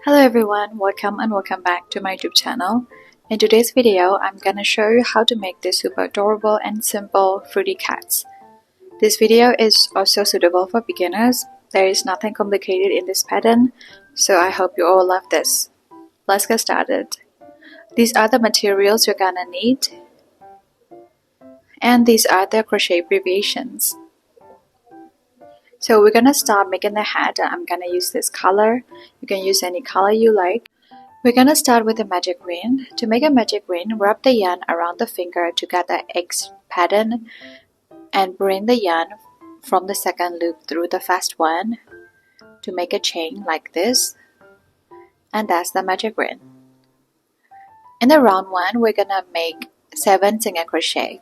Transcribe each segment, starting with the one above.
Hello everyone, welcome and welcome back to my YouTube channel. In today's video, I'm gonna show you how to make this super adorable and simple fruity cats. This video is also suitable for beginners. There is nothing complicated in this pattern, so I hope you all love this. Let's get started. These are the materials you're gonna need, and these are the crochet abbreviations. So we're gonna start making the hat, and I'm gonna use this color. You can use any color you like. We're gonna start with the magic ring. To make a magic ring, wrap the yarn around the finger to get the X pattern and bring the yarn from the second loop through the first one to make a chain like this. And that's the magic ring. In the round one, we're gonna make 7 single crochet.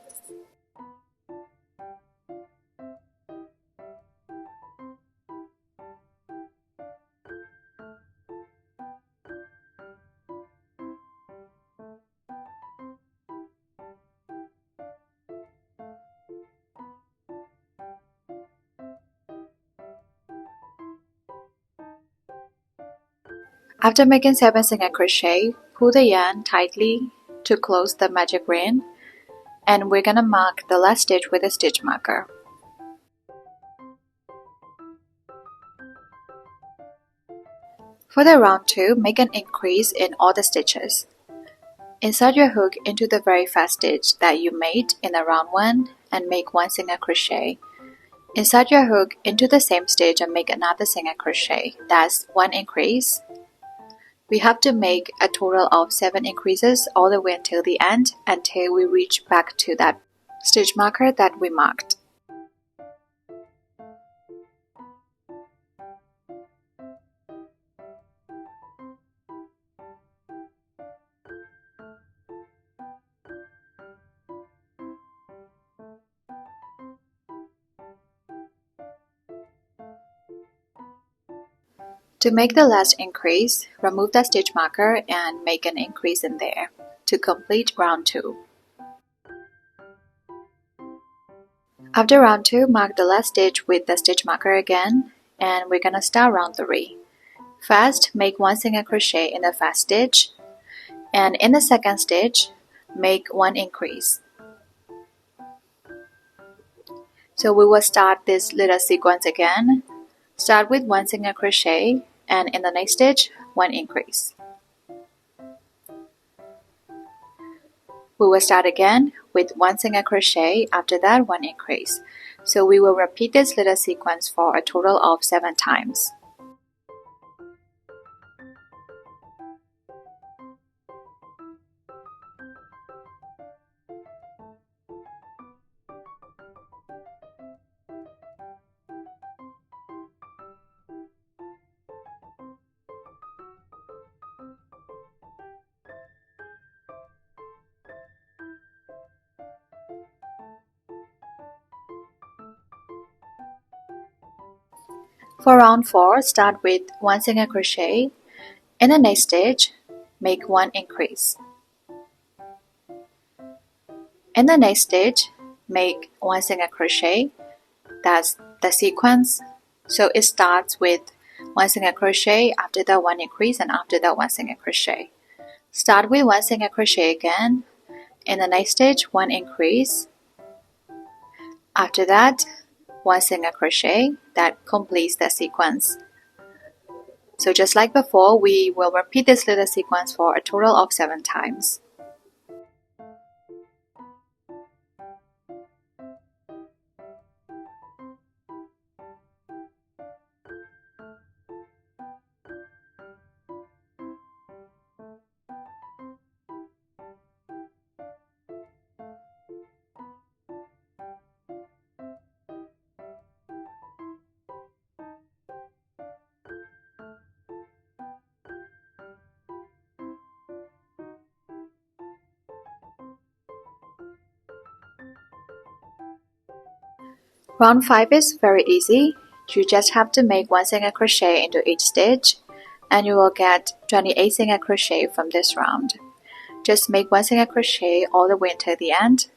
After making 7 single crochet, pull the yarn tightly to close the magic ring, and we're gonna mark the last stitch with a stitch marker. For the round 2, make an increase in all the stitches. Insert your hook into the very first stitch that you made in the round 1 and make 1 single crochet. Insert your hook into the same stitch and make another single crochet. That's 1 increase. We have to make a total of 7 increases all the way until the end, until we reach back to that stitch marker that we marked. To make the last increase, remove the stitch marker and make an increase in there to complete round 2. After round 2, mark the last stitch with the stitch marker again, and we're gonna start round 3. First, make 1 single crochet in the first stitch, and in the second stitch, make 1 increase. So we will start this little sequence again. Start with 1 single crochet, and in the next stitch, 1 increase. We will start again with 1 single crochet, after that 1 increase. So we will repeat this little sequence for a total of 7 times. For round 4, start with 1 single crochet. In the next stitch, make 1 increase. In the next stitch, make 1 single crochet. That's the sequence. So it starts with 1 single crochet, after that 1 increase, and after that 1 single crochet. Start with 1 single crochet again. In the next stitch, 1 increase. After that, 1 single crochet. That completes the sequence. So just like before, we will repeat this little sequence for a total of 7 times. Round 5 is very easy. You just have to make 1 single crochet into each stitch, and you will get 28 single crochet from this round. Just make 1 single crochet all the way until the end.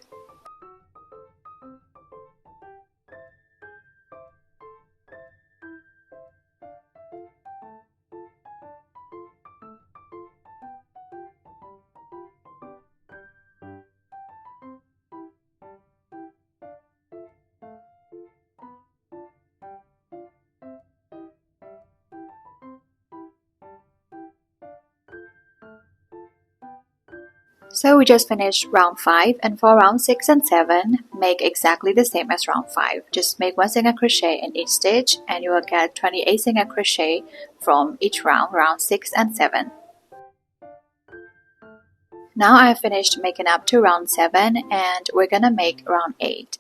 So we just finished round 5, and for round 6 and 7, make exactly the same as round 5. Just make 1 single crochet in each stitch and you will get 28 single crochet from each round, round 6 and 7. Now I have finished making up to round 7 and we're gonna make round 8.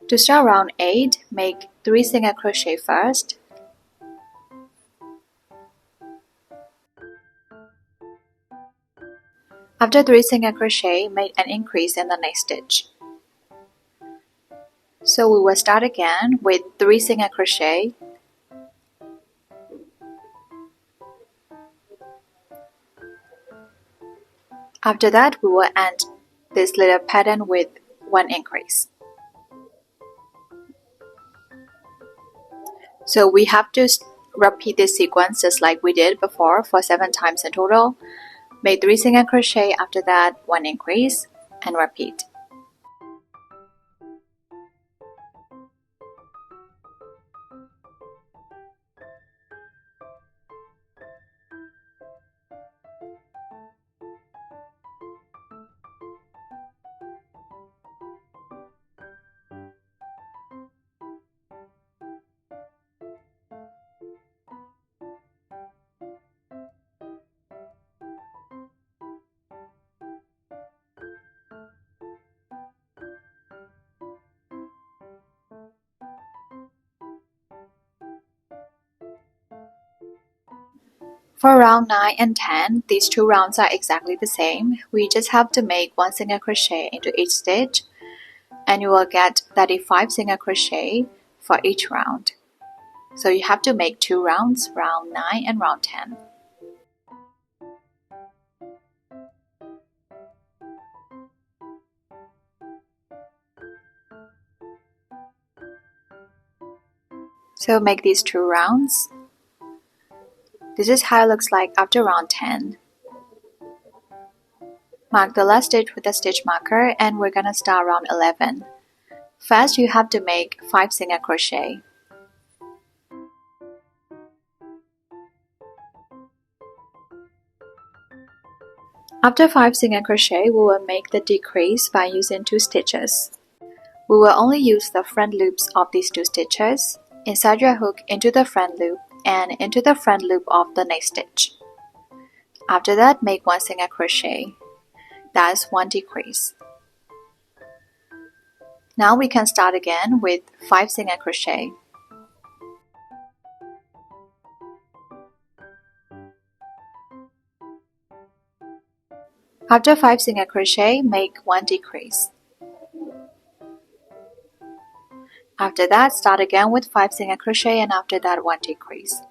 To start round 8, make 3 single crochet first. After 3 single crochet, make an increase in the next stitch. So we will start again with 3 single crochet. After that, we will end this little pattern with 1 increase. So we have to repeat this sequence just like we did before for 7 times in total. Make 3 single crochet, after that 1 increase, and repeat. For round 9 and 10, these 2 rounds are exactly the same. We just have to make 1 single crochet into each stitch, and you will get 35 single crochet for each round. So you have to make 2 rounds, round 9 and round 10. So make these 2 rounds. This is how it looks like after round 10. Mark the last stitch with a stitch marker and we're gonna start round 11. First, you have to make 5 single crochet. After 5 single crochet, we will make the decrease by using 2 stitches. We will only use the front loops of these 2 stitches. Insert your hook into the front loop and into the front loop of the next stitch. After that, make 1 single crochet. That's 1 decrease. Now we can start again with 5 single crochet. After 5 single crochet, make 1 decrease. After that, start again with 5 single crochet and after that 1 decrease.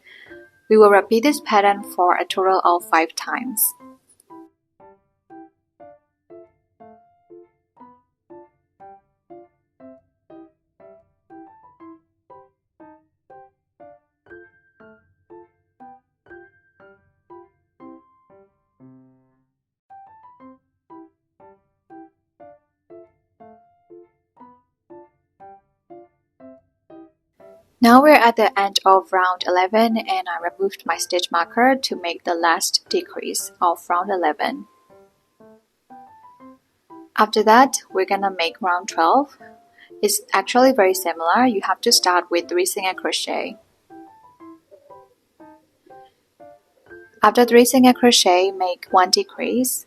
We will repeat this pattern for a total of 5 times. Now we're at the end of round 11 and I removed my stitch marker to make the last decrease of round 11. After that, we're gonna make round 12. It's actually very similar. You have to start with 3 single crochet. After 3 single crochet, make 1 decrease.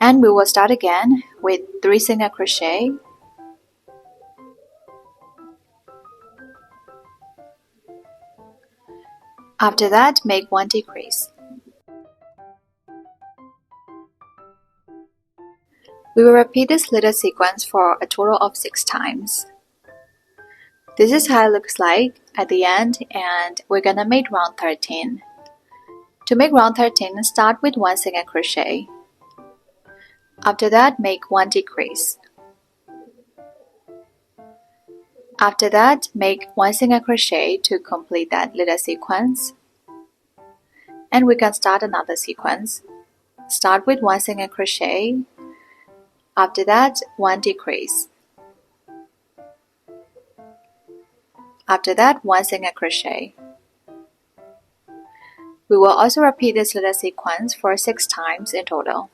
And we will start again with 3 single crochet. After that, make 1 decrease. We will repeat this little sequence for a total of 6 times. This is how it looks like at the end, and we're gonna make round 13. To make round 13, start with 1 single crochet. After that, make 1 decrease. After that, make 1 single crochet to complete that little sequence. And we can start another sequence. Start with 1 single crochet. After that, 1 decrease. After that, 1 single crochet. We will also repeat this little sequence for 6 times in total.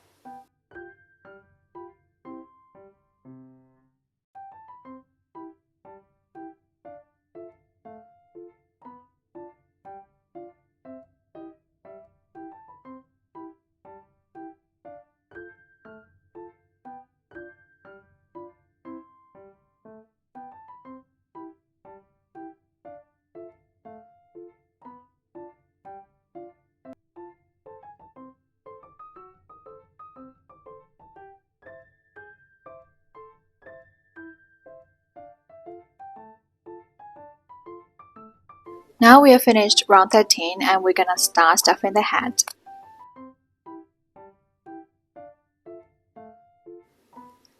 Now we have finished round 13 and we're gonna start stuffing the hat.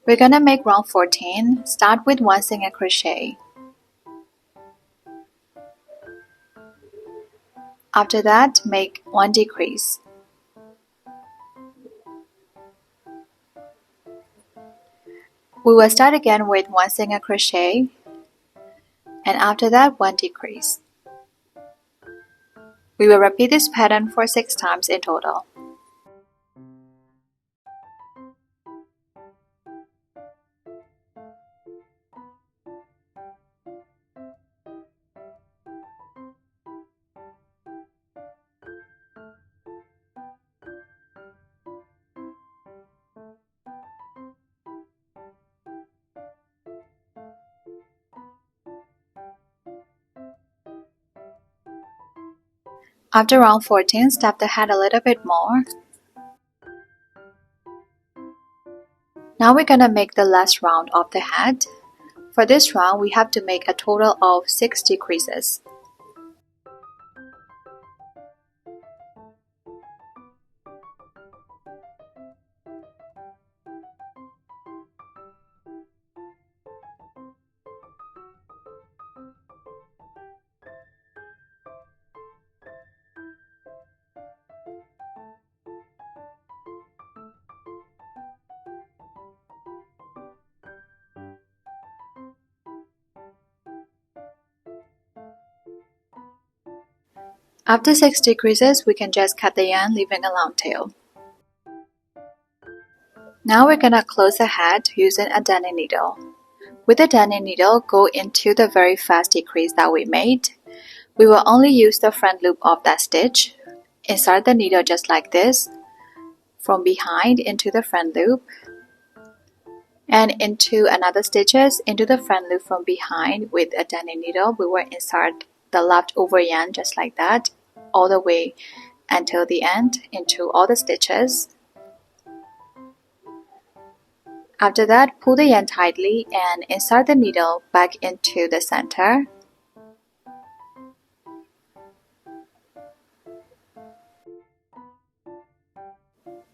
We're gonna make round 14. Start with 1 single crochet. After that, make 1 decrease. We will start again with 1 single crochet, and after that 1 decrease. We will repeat this pattern for 6 times in total. After round 14, stuff the hat a little bit more. Now we're gonna make the last round of the hat. For this round, we have to make a total of 6 decreases. After 6 decreases, we can just cut the yarn, leaving a long tail. Now we're gonna close the hat using a darning needle. With the darning needle, go into the very first decrease that we made. We will only use the front loop of that stitch. Insert the needle just like this, from behind into the front loop, and into another stitches into the front loop from behind with a darning needle. We will insert the leftover yarn just like that, all the way until the end into all the stitches. After that, pull the yarn tightly and insert the needle back into the center.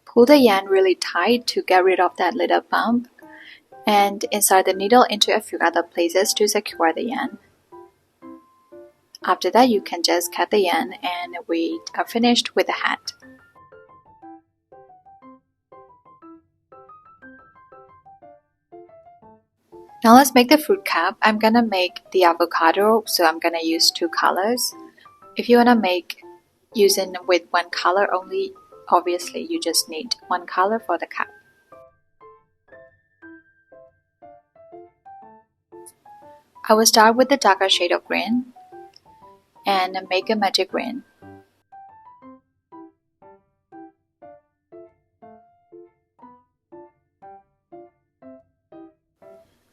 Pull the yarn really tight to get rid of that little bump, and insert the needle into a few other places to secure the yarn. After that, you can just cut the yarn and we are finished with the hat. Now let's make the fruit cup. I'm gonna make the avocado, so I'm gonna use 2 colors. If you wanna make using with 1 color only, obviously you just need 1 color for the cup. I will start with the darker shade of green and make a magic green.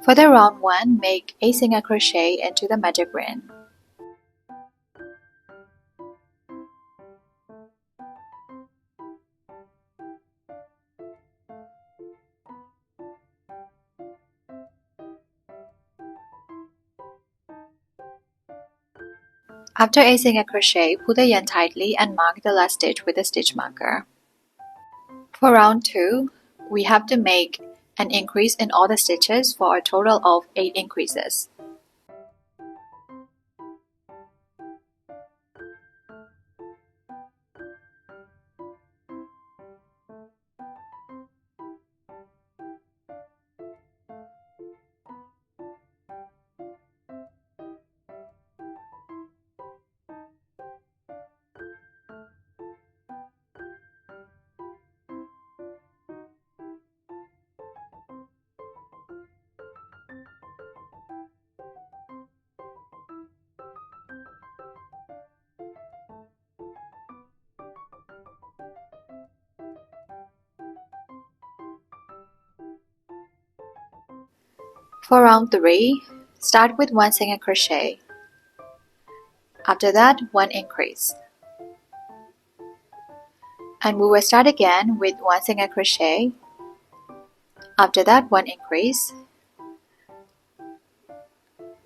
For the round 1, make a single crochet into the magic green. After a single crochet, pull the yarn tightly and mark the last stitch with a stitch marker. For round 2, we have to make an increase in all the stitches for a total of 8 increases. For round 3, start with 1 single crochet. After that, 1 increase. And we will start again with 1 single crochet. After that, 1 increase.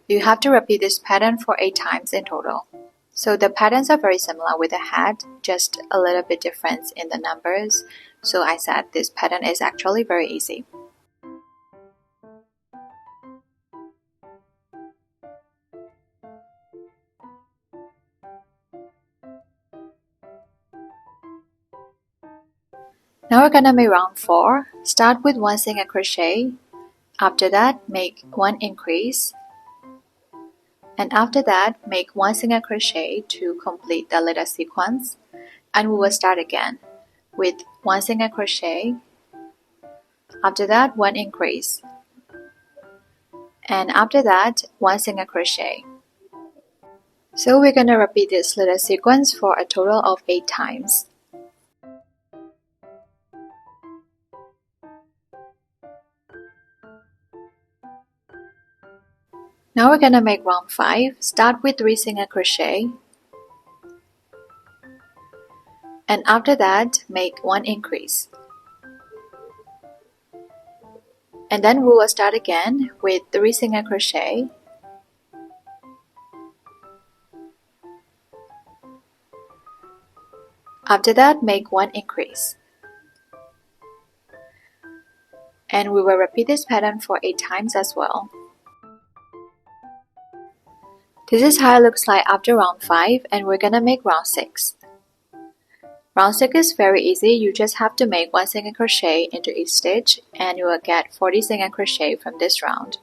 You have to repeat this pattern for 8 times in total. So the patterns are very similar with the hat, just a little bit difference in the numbers. So I said this pattern is actually very easy. Now we're gonna make round 4. Start with 1 single crochet. After that, make 1 increase. And after that, make 1 single crochet to complete the little sequence. And we will start again with 1 single crochet. After that, 1 increase. And after that, 1 single crochet. So we're gonna repeat this little sequence for a total of 8 times. Now we're gonna make round 5. Start with 3 single crochet. And after that, make 1 increase. And then we will start again with 3 single crochet. After that, make 1 increase. And we will repeat this pattern for 8 times as well. This is how it looks like after round 5, and we're gonna make round 6. Round 6 is very easy. You just have to make 1 single crochet into each stitch, and you will get 40 single crochet from this round.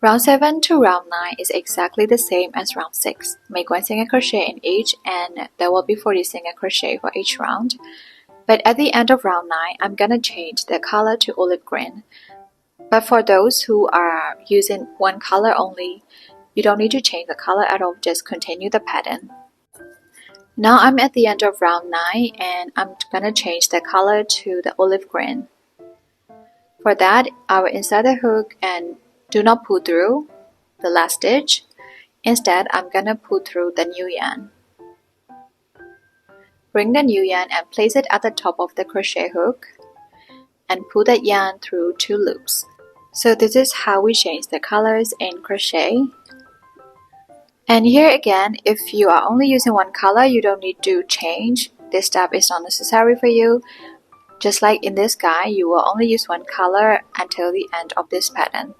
Round 7 to round 9 is exactly the same as round 6. Make 1 single crochet in each, and there will be 40 single crochet for each round. But at the end of round 9, I'm gonna change the color to olive green. But for those who are using one color only, you don't need to change the color at all, just continue the pattern. Now I'm at the end of round 9, and I'm gonna change the color to the olive green. For that, I will insert the hook and do not pull through the last stitch. Instead, I'm gonna pull through the new yarn. Bring the new yarn and place it at the top of the crochet hook and pull that yarn through 2 loops. So this is how we change the colors in crochet. And here again, if you are only using one color, you don't need to change. This step is not necessary for you. Just like in this guide, you will only use one color until the end of this pattern.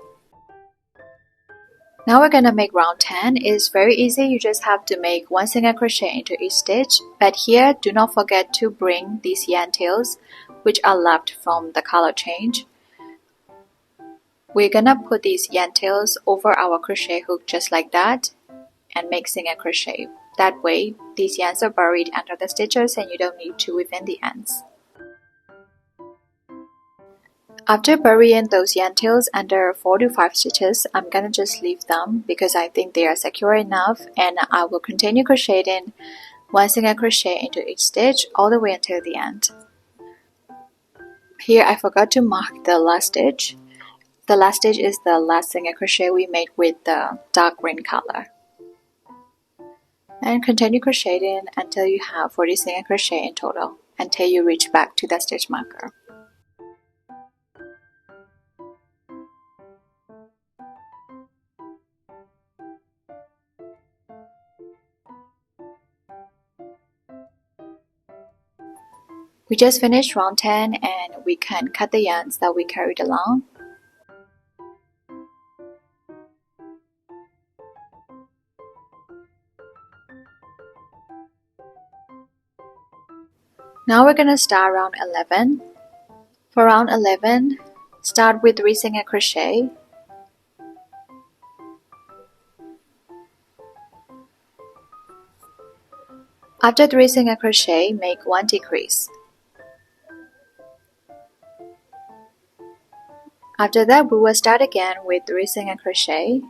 Now we're gonna make round 10. It's very easy. You just have to make 1 single crochet into each stitch. But here, do not forget to bring these yarn tails, which are left from the color change. We're gonna put these yarn tails over our crochet hook just like that and make single crochet. That way, these yarns are buried under the stitches and you don't need to weave in the ends. After burying those yarn tails under 4 to 5 stitches, I'm gonna just leave them because I think they are secure enough, and I will continue crocheting 1 single crochet into each stitch all the way until the end. Here I forgot to mark the last stitch. The last stitch is the last single crochet we made with the dark green color. And continue crocheting until you have 40 single crochet in total, until you reach back to the stitch marker. We just finished round 10 and we can cut the yarns that we carried along. Now we're gonna start round 11. For round 11, start with 3 single crochet. After 3 single crochet, make 1 decrease. After that, we will start again with 3 single crochet.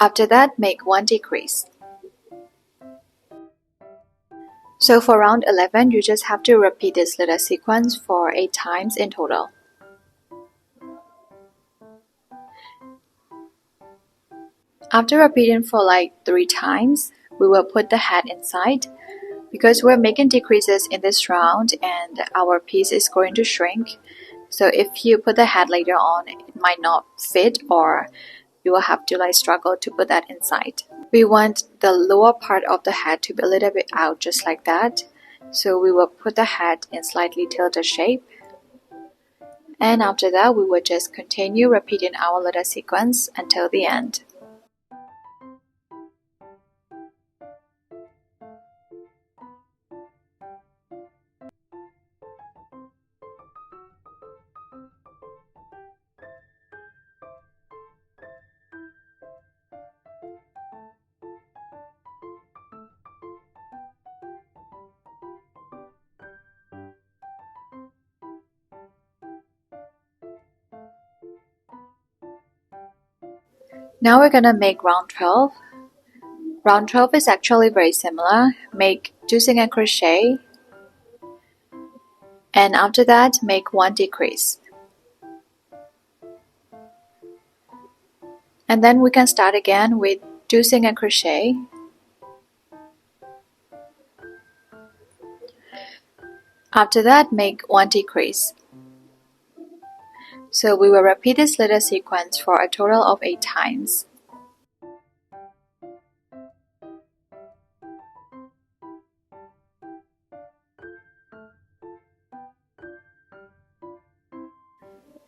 After that, make 1 decrease. So for round 11, you just have to repeat this little sequence for 8 times in total. After repeating for like 3 times, we will put the head inside. Because we're making decreases in this round and our piece is going to shrink, so if you put the head later on, it might not fit or you will have to struggle to put that inside. We want the lower part of the head to be a little bit out, just like that. So we will put the head in slightly tilted shape. And after that, we will just continue repeating our little sequence until the end. Now we're gonna make round 12. Round 12 is actually very similar. Make 2 single crochet, and after that, make 1 decrease. And then we can start again with 2 single crochet. After that, make 1 decrease. So we will repeat this little sequence for a total of 8 times.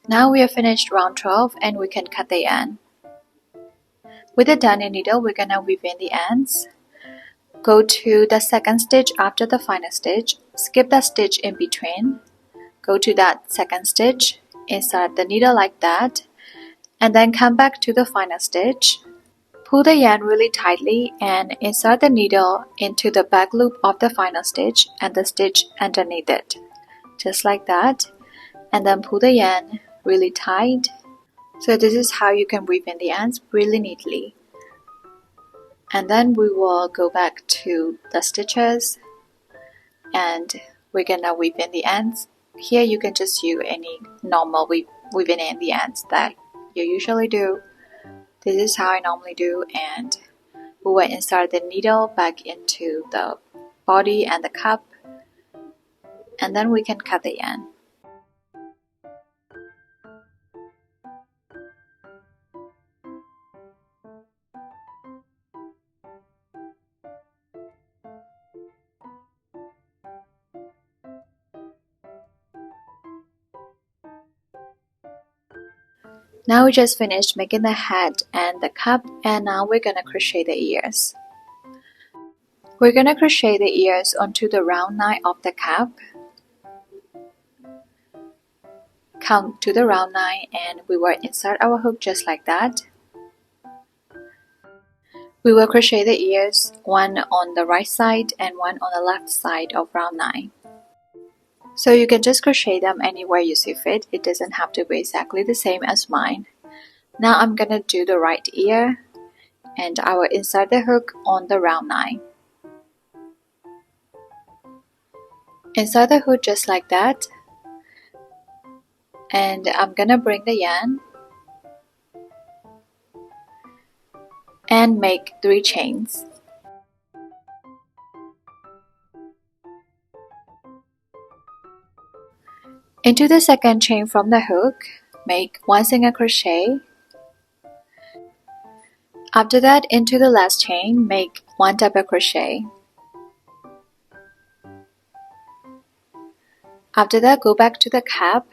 Now we have finished round 12 and we can cut the end. With the darning needle, we're gonna weave in the ends. Go to the second stitch after the final stitch, skip that stitch in between, go to that second stitch, insert the needle like that, and then come back to the final stitch. Pull the yarn really tightly and insert the needle into the back loop of the final stitch and the stitch underneath it, just like that, and then pull the yarn really tight. So this is how you can weave in the ends really neatly. And then we will go back to the stitches and we're gonna weave in the ends. Here you can just use any normal weaving in the ends that you usually do. This is how I normally do, and we will insert the needle back into the body and the cup, and then we can cut the end. Now we just finished making the head and the cup, and now we're gonna crochet the ears. We're gonna crochet the ears onto the round 9 of the cup. Count to the round 9 and we will insert our hook just like that. We will crochet the ears, one on the right side and one on the left side of round 9. So you can just crochet them anywhere you see fit. It doesn't have to be exactly the same as mine. Now I'm gonna do the right ear and I will insert the hook on the round 9. Insert the hook just like that. And I'm gonna bring the yarn and make 3 chains. Into the second chain from the hook, make 1 single crochet. After that, into the last chain, make 1 double crochet. After that, go back to the cap.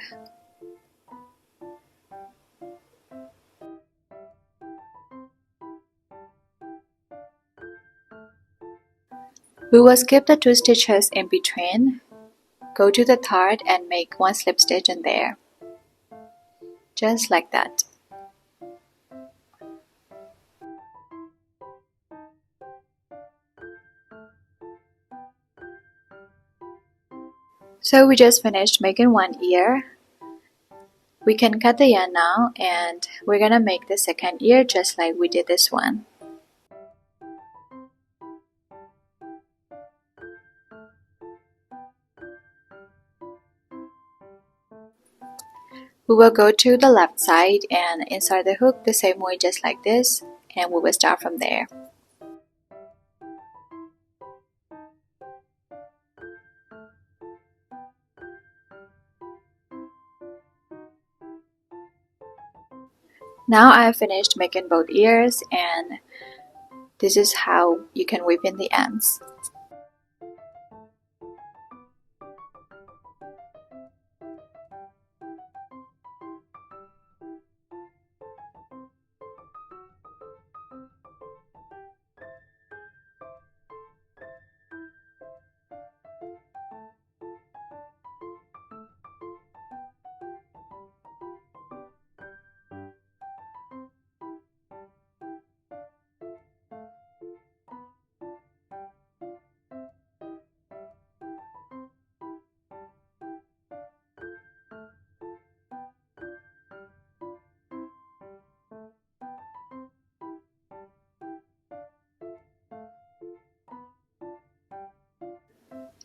We will skip the 2 stitches in between. Go to the third and make 1 slip stitch in there. Just like that. So we just finished making one ear. We can cut the yarn now, and we're gonna make the second ear just like we did this one. We will go to the left side and insert the hook the same way, just like this, and we will start from there. Now I have finished making both ears, and this is how you can whip in the ends.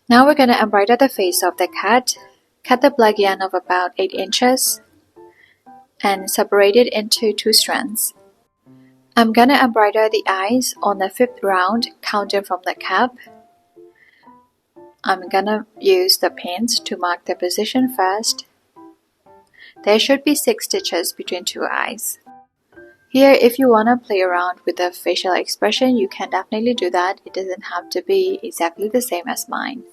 Now we're gonna embroider the face of the cat. Cut the black yarn of about 8 inches and separate it into 2 strands. I'm gonna embroider the eyes on the 5th round, counting from the cap. I'm gonna use the pins to mark the position first. There should be 6 stitches between 2 eyes. Here, if you wanna play around with the facial expression, you can definitely do that. It doesn't have to be exactly the same as mine.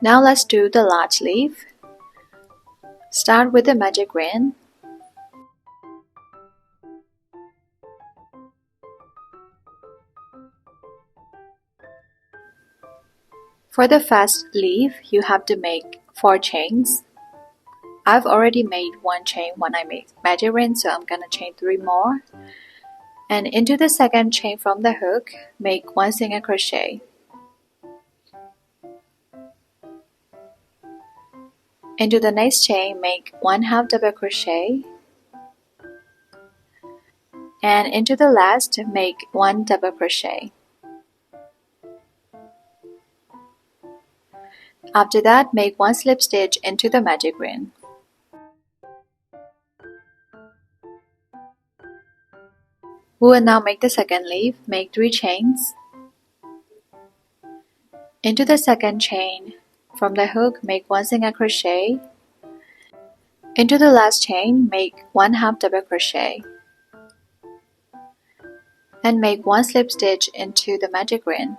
Now let's do the large leaf. Start with the magic ring. For the first leaf, you have to make 4 chains. I've already made 1 chain when I made magic ring, so I'm gonna chain 3 more. And into the second chain from the hook, make 1 single crochet. Into the next chain, make 1/2 double crochet. And into the last, make 1 double crochet. After that, make 1 slip stitch into the magic ring. We will now make the second leaf. Make 3 chains. Into the second chain, from the hook, make 1 single crochet. Into the last chain, make 1/2 double crochet. And make 1 slip stitch into the magic ring.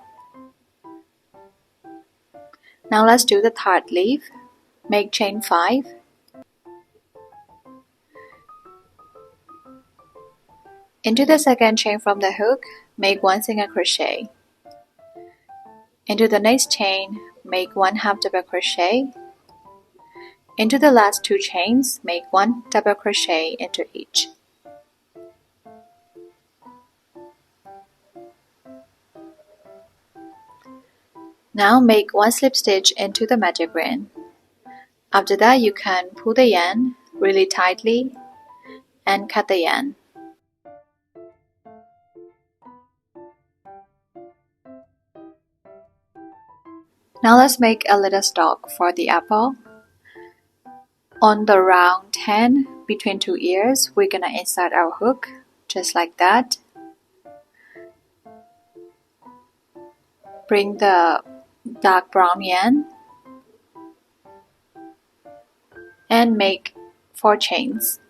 Now let's do the third leaf. Make chain 5. Into the second chain from the hook, make 1 single crochet. Into the next chain, make 1/2 double crochet. Into the last 2 chains, make 1 double crochet into each. Now make 1 slip stitch into the magic ring. After that, you can pull the yarn really tightly and cut the yarn. Now let's make a little stalk for the apple. On the round 10 between 2 ears, we're gonna insert our hook, just like that. Bring the dark brown yarn and make 4 chains.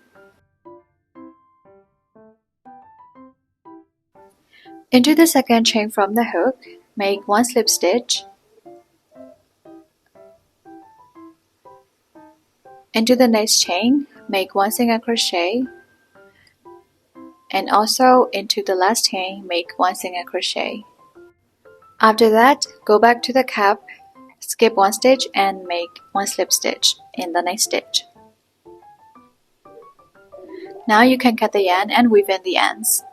Into the second chain from the hook, make 1 slip stitch. Into the next chain, make 1 single crochet. And also into the last chain, make 1 single crochet. After that, go back to the cap, skip 1 stitch and make 1 slip stitch in the next stitch. Now you can cut the yarn and weave in the ends.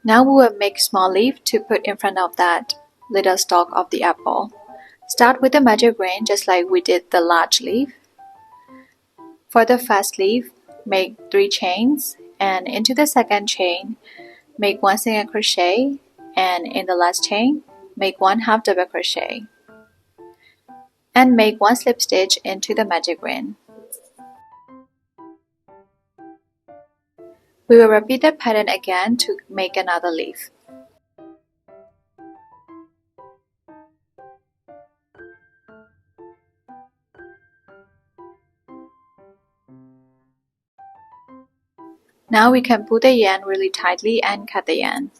Now we will make small leaf to put in front of that little stalk of the apple. Start with the magic ring just like we did the large leaf. For the first leaf, make 3 chains, and into the second chain, make 1 single crochet, and in the last chain, make 1/2 double crochet. And make 1 slip stitch into the magic ring. We will repeat the pattern again to make another leaf. Now we can pull the yarn really tightly and cut the yarn.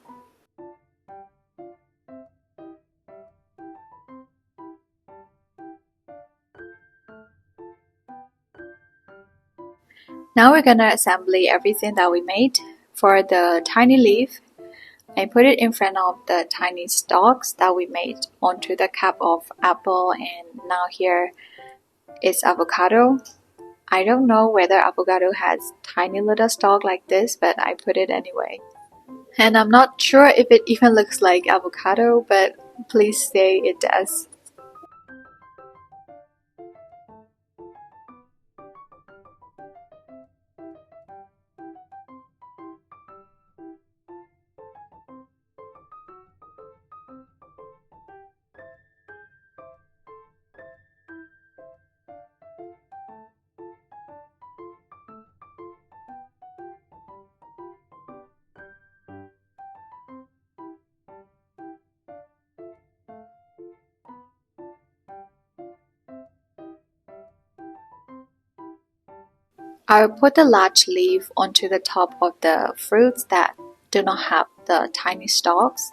Now we're gonna assemble everything that we made. For the tiny leaf, I put it in front of the tiny stalks that we made onto the cap of apple, and now here is avocado. I don't know whether avocado has tiny little stalk like this, but I put it anyway. And I'm not sure if it even looks like avocado, but please say it does. I will put the large leaf onto the top of the fruits that do not have the tiny stalks.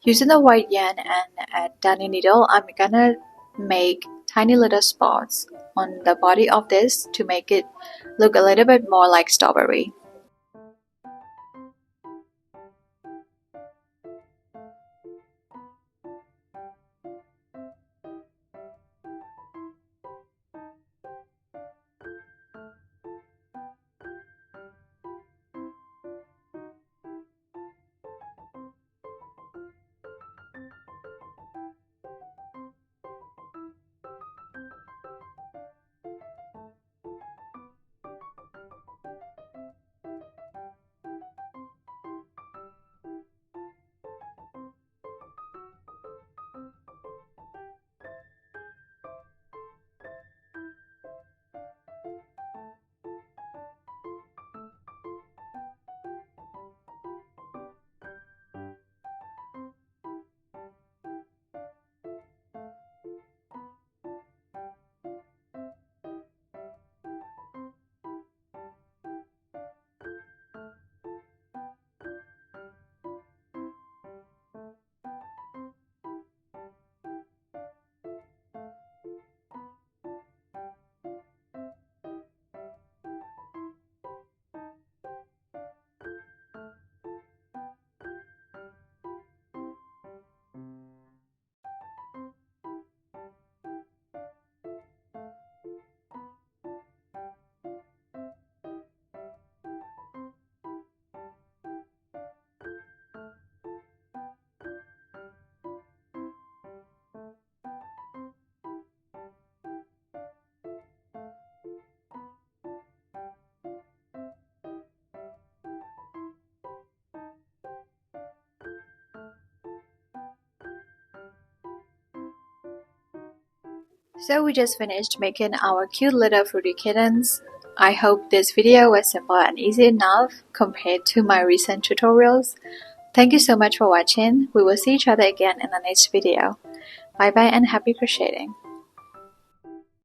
Using the white yarn and a darning needle, I'm gonna make tiny little spots on the body of this to make it look a little bit more like strawberry. So we just finished making our cute little fruity kittens. I hope this video was simple and easy enough compared to my recent tutorials. Thank you so much for watching. We will see each other again in the next video. Bye bye and happy crocheting.